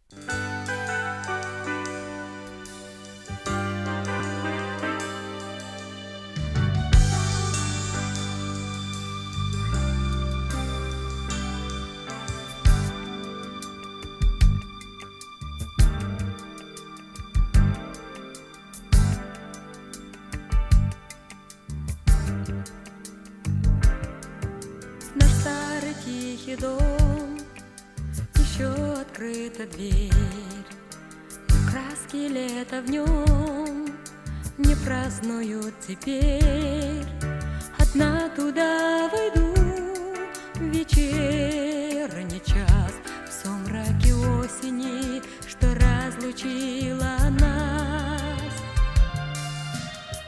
Наш старый тихий дом, еще открыта дверь, но краски лета в нем не празднуют теперь. Одна туда войду в вечерний час, в сумраке осени, что разлучила нас.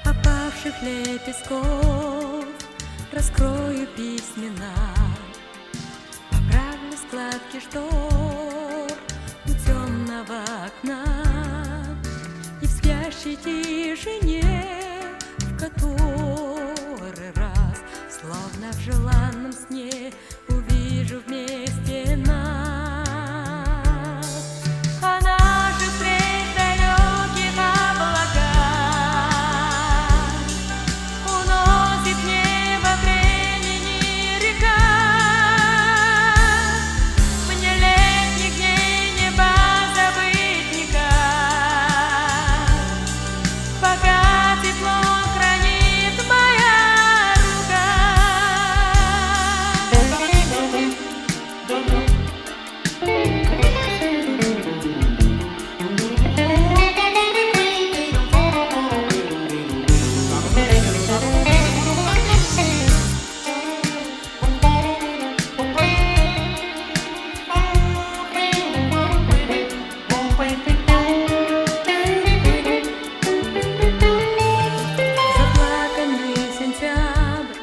Опавших лепестков раскрою письмена, поправлю складки штор у темного окна, и в спящей тишине, в который раз, словно в желанном сне, увижу вместе нас. А наши встреч далеких облака уносит небо времени река. Мне летних дней не позабыть никак, пока тепло хранит моя рука. Заплаканный сентябрь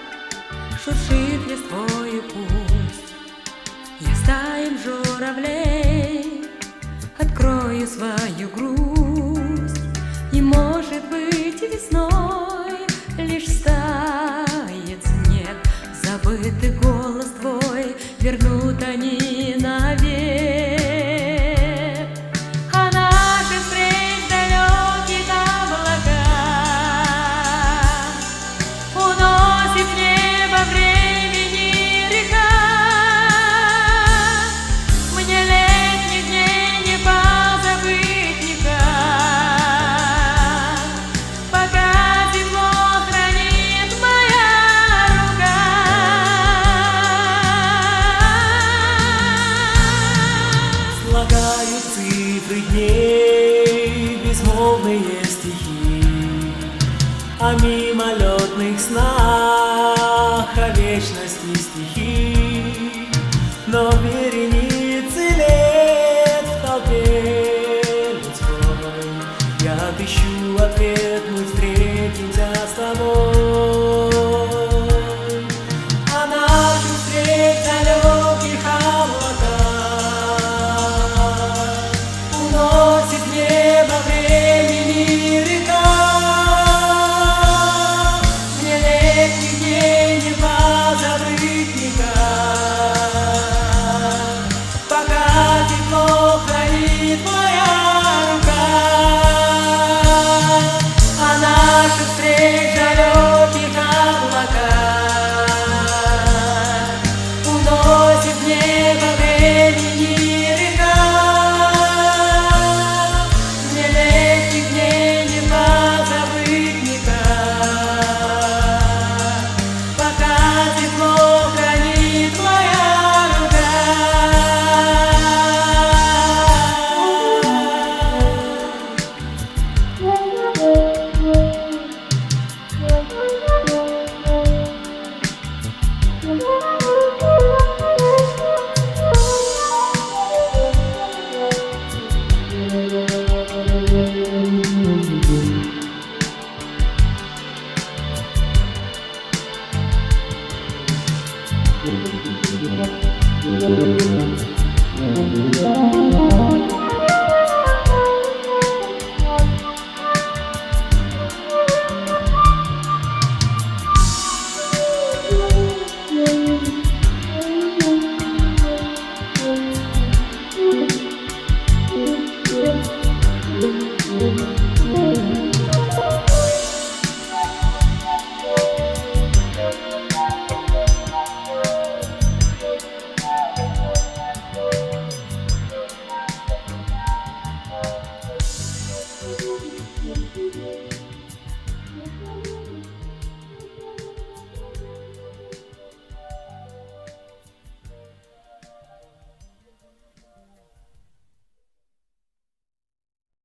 шуршит листвою пусть. Я стаем журавлей открою свою грусть, и, может быть, весной лишь стает снег. Забытый голос твой вернут они навек. А наши встреч далеких облака уносит небо времени река. Мне летних дней не позабыть никак, пока тепло хранит моя рука. Слагаю цифры дней, безмолвные стихи, а мимолет